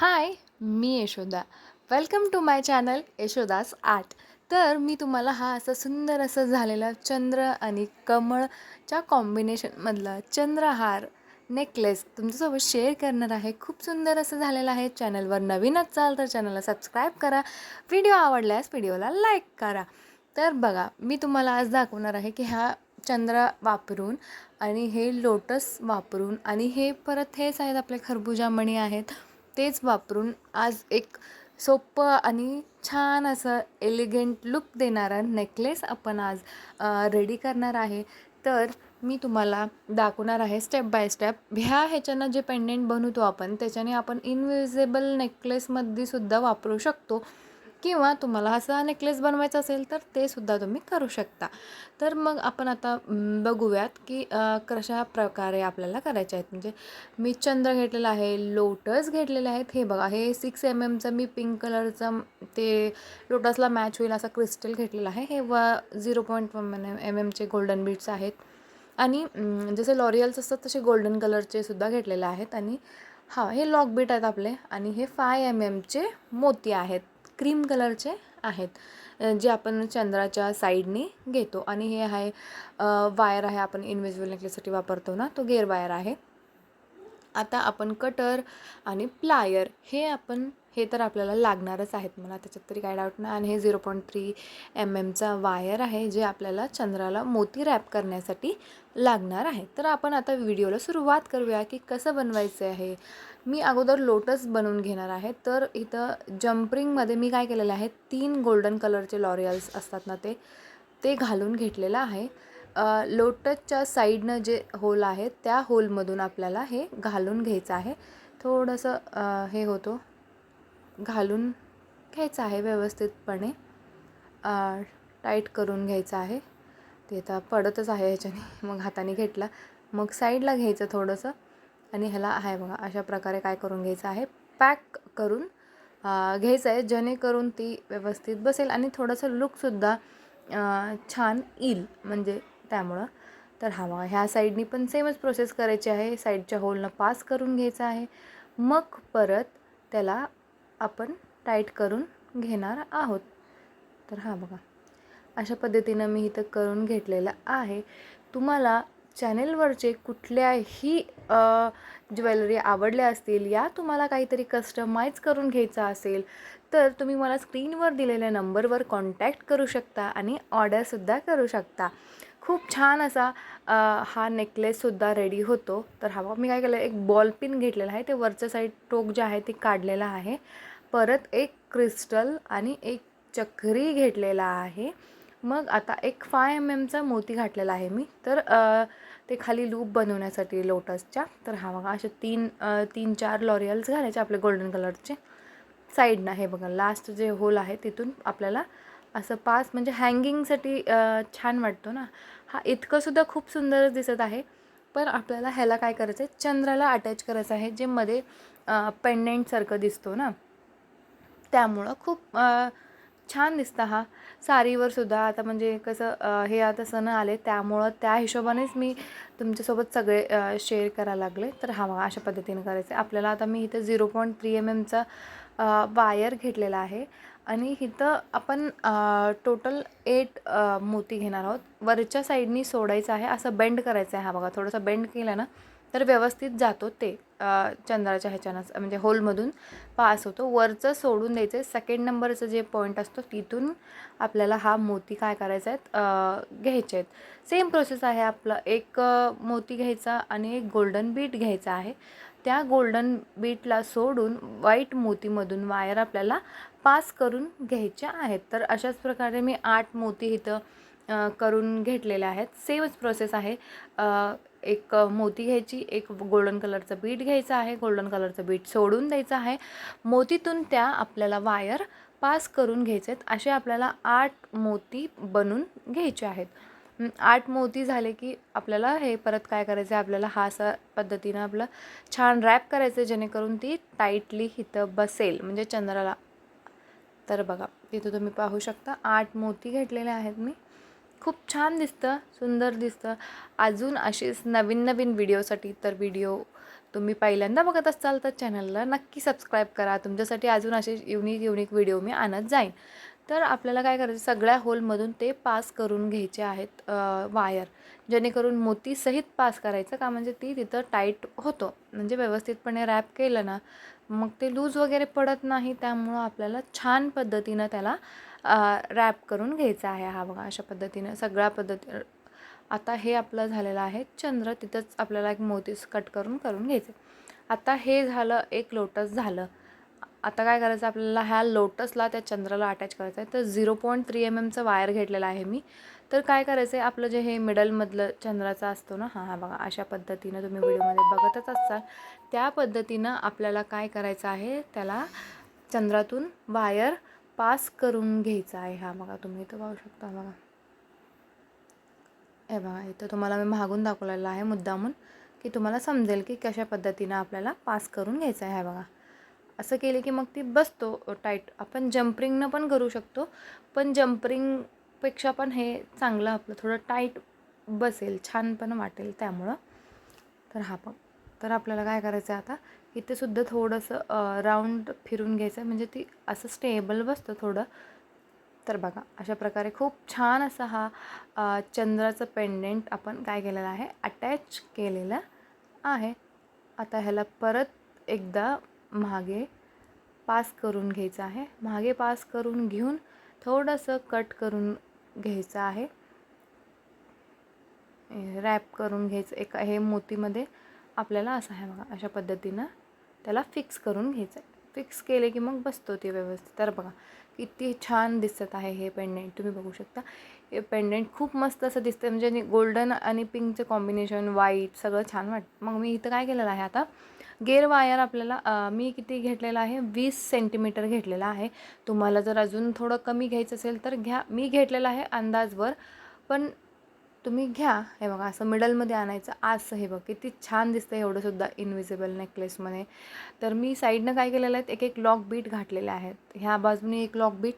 हाय, मी Yashoda. Welcome to my channel Yashoda's art. तर मी तुम्हाला हा असा सुंदर असं झालेला चंद्र आणि कमळच्या कॉम्बिनेशनमधला चंद्रहार नेकलेस तुमच्यासोबत शेअर करणार आहे. खूप सुंदर असं झालेलं आहे. चॅनलवर नवीन असाल तर चॅनलला सबस्क्राईब करा. व्हिडिओ आवडल्यास व्हिडिओला लाईक करा. तर बघा, मी तुम्हाला आज दाखवणार आहे की हा चंद्र वापरून आणि हे लोटस वापरून आणि हे परत हेच आहेत आपले खरबुजामणी आहेत, तेच वापरून आज एक सोपं आणि छान असं एलिगंट लुक देणारा नेकलेस आपण आज रेडी करणार आहे. तर मी तुम्हाला दाखवणार आहे स्टेप बाय स्टेप. ह्याच्यानं जे पेंडेंट बनवतो आपण त्याच्याने आपण इनविजिबल नेकलेसमध्ये सुद्धा वापरू शकतो, किंवा तुम्हाला असा नेकलेस बनवायचा असेल तर ते सुद्धा तुम्ही करू शकता. तर मग आपण आता बघूयात की कशा प्रकारे आपल्याला करायचे आहेत. म्हणजे मी चंद्र घेतलेला आहे, लोटस घेतलेले आहेत. हे बघा, हे 6 mm मी पिंक कलरचं ते लोटसला मॅच होईल असा क्रिस्टल घेतलेला आहे. हे 0.1 mm गोल्डन बीड्स आहेत. आणि जसे लॉरियल्स असतात तसे गोल्डन कलरचे सुद्धा घेतलेले आहेत. आणि हे लॉक बीट आहेत आपले. आणि हे 5 mm मोती आहेत, क्रीम कलरचे आहेत, जे आपण चंद्राच्या साईडने घेतो. आणि हे आहे वायर आहे, आपण इनविजिबल नेकलेससाठी वापरतो ना, तो गेअर वायर आहे. आता आपण कटर आणि प्लायर हे तर आपल्याला लागणारच आहेत, मला त्याच्यात तरी काय डाऊट नाही. आणि हे 0.3 mm वायर आहे, जे आपल्याला चंद्राला मोती रॅप करण्यासाठी लागणार आहे. तर आपण आता व्हिडिओला सुरुवात करूया की कसं बनवायचं आहे. मी अगोदर लोटस बनवून घेणार आहे. तर इथं जम्परिंगमध्ये मी काय केलेलं आहे, 3 गोल्डन कलरचे लॉरियल्स असतात ना, ते घालून घेतलेलं आहे. लोटसच्या साईडनं जे होल आहे त्या होलमधून आपल्याला हे घालून घ्यायचं आहे. थोडंसं हे होतो, घालून घ्यायचं आहे व्यवस्थितपणे, टाईट करून घ्यायचं आहे. ते आता पडतच आहे ह्याच्याने, मग हाताने घेतला, मग साईडला घ्यायचं थोडंसं. आणि ह्याला आहे बघा, अशा प्रकारे काय करून घ्यायचं आहे, पॅक करून घ्यायचं आहे, जेणेकरून ती व्यवस्थित बसेल आणि थोडंसं लुकसुद्धा छान येईल म्हणजे त्यामुळं. तर बघा, ह्या साईडनी पण सेमच प्रोसेस करायची आहे. साईडच्या होलनं पास करून घ्यायचं आहे, मग परत त्याला आपण टाईट करून घेणार आहोत. तर बघा, अशा पद्धतीनं मी इथं करून घेतलेलं आहे. तुम्हाला चॅनेलवरचे कुठल्याही ज्वेलरी आवडल्या असतील, या तुम्हाला काहीतरी कस्टमाइज करून घ्यायचं असेल, तर तुम्ही मला स्क्रीनवर दिलेल्या नंबरवर कॉन्टॅक्ट करू शकता आणि ऑर्डरसुद्धा करू शकता. खूप छान असा हा नेकलेससुद्धा रेडी होतो. तर बघा, मी काय केलं, एक बॉल पिन घेतलेला आहे, ते वरचं साईड टोक जे आहे ते काढलेलं आहे. परत एक क्रिस्टल आणि एक चक्री घेतलेला आहे. मग आता एक 5 mm मोती घातलेला आहे मी, तर ते खाली लूप बनवण्यासाठी लोटसच्या. तर बघा, असे 3-4 लॉरियल्स घालायचे आपले गोल्डन कलरचे साईडनं. हे बघा, लास्ट जे होल आहे तिथून आपल्याला असं पास, म्हणजे हँगिंगसाठी छान वाटतो ना. इतकंसुद्धा खूप सुंदर दिसत आहे. पण आपल्याला ह्याला काय करायचं आहे, चंद्राला अटॅच करायचं आहे, जे मध्ये पेंडेंटसारखं दिसतो ना, त्यामुळं खूप छान दिसतं साडीवर सुद्धा. आता म्हणजे कसं हे आता सण आले, त्यामुळं त्या हिशोबानेच मी तुमच्यासोबत सगळे शेअर करायला लागले. तर बघा, अशा पद्धतीने करायचं आहे आपल्याला. आता मी इथं 0.3 mm वायर घेतलेला आहे. आणि इथं आपण टोटल 8 मोती घेणार आहोत. वरच्या साईडनी सोडायचं आहे, असं बेंड करायचं आहे. बघा, थोडंसं बेंड केलं ना तर व्यवस्थित जातो ते चंद्राच्या ह्याच्यानं, म्हणजे होलमधून पास होतो. वरचं सोडून द्यायचं आहे. सेकंड नंबरचं जे पॉईंट असतो तिथून आपल्याला मोती काय करायचा आहेत, घ्यायचे आहेत. सेम प्रोसेस आहे आपलं. एक मोती घ्यायचा आणि एक गोल्डन बीट घ्यायचा आहे. त्या गोल्डन बीटला सोडून व्हाईट मोतीमधून वायर आपल्याला पास करून घ्यायच्या आहेत. तर अशाच प्रकारे मी 8 मोती इथं करून घेतलेले आहेत. सेमच प्रोसेस आहे. एक मोती घ्यायची, एक गोल्डन कलरचं बीट घ्यायचं आहे, गोल्डन कलरचं बीट सोडून द्यायचं आहे, मोतीतून त्या आपल्याला वायर पास करून घ्यायचे आहेत. असे आपल्याला 8 मोती बनवून घ्यायचे आहेत. 8 मोती झाले की आपल्याला हे परत काय करायचं आहे, आपल्याला असा पद्धतीनं आपलं छान रॅप करायचं, जेणेकरून ती टाईटली इथं बसेल म्हणजे चंद्राला. तर बघा, तिथं तुम्ही पाहू शकता 8 मोती घेतलेले आहेत मी. खूप छान दिसतं, सुंदर दिसतं. अजून अशीच नवीन नवीन व्हिडिओसाठी तर व्हिडिओ तुम्ही पहिल्यांदा बघत असाल तर चॅनलला नक्की सबस्क्राईब करा. तुमच्यासाठी अजून असे युनिक व्हिडिओ मी आणत जाईन. तर आपल्याला काय करायचं, सगळ्या होलमधून ते पास करून घ्यायचे आहेत वायर, जेणेकरून मोतीसहित पास करायचं का, म्हणजे ती तिथं टाईट होतो. म्हणजे व्यवस्थितपणे रॅप केलं ना मग ते लूज वगैरे पडत नाही. त्यामुळं आपल्याला छान पद्धतीनं त्याला रॅप करून घ्यायचं आहे. हा बघा अशा पद्धतीनं सगळ्या पद्धती. आता हे आपलं झालेलं आहे चंद्र, तिथंच आपल्याला एक मोतीस कट करून घ्यायचं. आता हे झालं, एक लोटस झालं. आता काय करायचं, आपल्याला ह्या लोटसला त्या चंद्राला अटॅच करायचं आहे. तर 0.3 mm वायर घेतलेला आहे मी. तर काय करायचं आहे, आपलं जे हे मिडलमधलं चंद्राचा असतो ना, हा बघा अशा पद्धतीनं तुम्ही व्हिडिओमध्ये बघतच असाल, त्या पद्धतीनं आपल्याला काय करायचं आहे, त्याला चंद्रातून वायर पास करून घ्यायचा आहे. हा बघा तुम्ही इथं पाहू शकता. बघा हे बघा, इथं तुम्हाला मी मागून दाखवलेलं आहे मुद्दामून, की तुम्हाला समजेल की कशा पद्धतीनं आपल्याला पास करून घ्यायचं आहे. बघा असं केले की मग ती बसतो टाईट. आपण जम्परिंगनं पण करू शकतो, पण जम्परिंगपेक्षा पण हे चांगलं, आपलं थोडं टाईट बसेल, छान पण वाटेल त्यामुळं. तर हा बघ, तर आपल्याला काय करायचं आहे, आता इथे सुद्धा थोडंसं राऊंड फिरून घ्यायचं आहे, म्हणजे ती असं स्टेबल बसतं थोडं. तर बघा अशा प्रकारे खूप छान असा हा चंद्राचं पेंडेंट आपण काय केलेलं आहे, अटॅच केलेलं आहे. आता ह्याला परत एकदा मागे पास करून घ्यायचं आहे. मागे पास करून घेऊन थोडंसं कट करून घ्यायचं आहे, रॅप करून घ्यायचं. एक हे मोतीमध्ये आपल्याला असं आहे बघा, अशा पद्धतीनं त्याला फिक्स करून घ्यायचं आहे. फिक्स केले की मग बसतो ते व्यवस्थित. तर बघा किती छान दिसत आहे हे पेंडेंट, तुम्ही बघू शकता. हे पेंडेंट खूप मस्त असं दिसतं, म्हणजे गोल्डन आणि पिंकचं कॉम्बिनेशन, व्हाईट सगळं छान वाटतं. मग मी इथं काय केलेलं आहे, आता गेअर वायर आपल्याला मी किती घेतलेला आहे, 20 सेंटीमीटर घेतलेला आहे. तुम्हाला जर अजून थोडं कमी घ्यायचं असेल तर घ्या. मी घेतलेलं आहे अंदाजवर, पण तुम्ही घ्या. हे बघा असं मिडलमध्ये आणायचं. असं हे बघ किती छान दिसतं एवढंसुद्धा इनविजिबल नेकलेसमध्ये. तर मी साईडनं काय केलेलं आहे, एक लॉक बीट घातलेले आहेत. ह्या बाजूने एक लॉक बीट,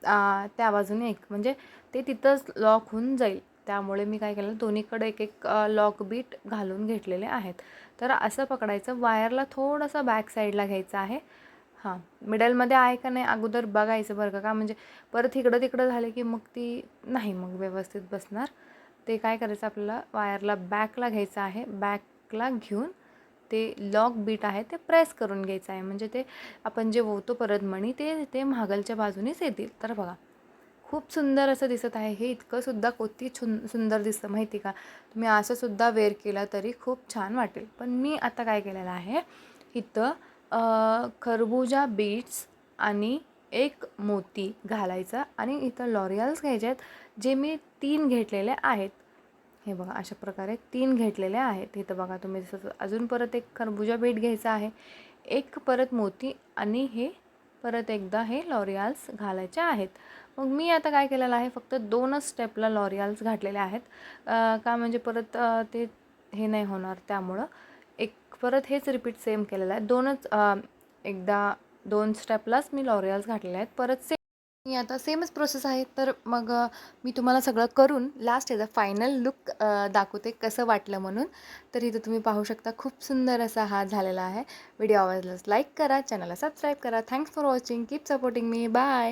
त्या बाजूने एक, म्हणजे ते तिथंच लॉक होऊन जाईल. त्यामुळे मी काय केलं, दोन्हीकडे एक लॉक बीट घालून घेतलेले आहेत. तर असं पकडायचं. वायरला थोडंसं बॅक साईडला घ्यायचं आहे. हां, मिडलमध्ये आहे का नाही अगोदर बघायचं बरं का, म्हणजे परत इकडं तिकडं झाले की मग ती नाही मग व्यवस्थित बसणार. ते काय करायचं, आपल्याला वायरला बॅकला घ्यायचं आहे. बॅकला घेऊन ते लॉक बीट आहे ते प्रेस करून घ्यायचं आहे, म्हणजे ते आपण जे ओवतो परत मणी ते मागलच्या बाजूनेच येतील. तर बघा खूप सुंदर असं दिसत आहे हे. इतकं सुद्धा किती सुंदर दिसतं माहिती का. तुम्ही असं सुद्धा वेअर केलं तरी खूप छान वाटेल. पण मी आता काय केलेलं आहे, इथं खरबुजा बीट्स आणि एक मोती घालायचा, आणि इथं लॉरियल्स घ्यायचे आहेत, जे मी 3 घेतलेले आहेत. हे बघा अशा प्रकारे 3 घेतलेले आहेत. इथं बघा तुम्ही दिसत, अजून परत एक खरबुजा बीट घ्यायचा आहे, एक परत मोती, आणि हे परत एकदा हे लॉरियल्स घालायचे आहेत. मग मी आता काय केलेलं आहे, फक्त 2च स्टेपला लॉरियल्स घातलेले आहेत, का म्हणजे परत ते हे नाही होणार. त्यामुळं एक परत हेच रिपीट सेम केलेलं आहे. एकदा 2 स्टेपलाच मी लॉरियल्स घातलेले आहेत. परत मी आता सेमच प्रोसेस आहे. तर मग मी तुम्हाला सगळं करून लास्ट याचा फायनल लुक दाखवते कसं वाटलं म्हणून. तर इथं तुम्ही पाहू शकता खूप सुंदर असा हा झालेला आहे. व्हिडिओ आवडल्यास लाईक करा, चॅनलला सबस्क्राईब करा. Thanks for watching. Keep supporting मी. बाय.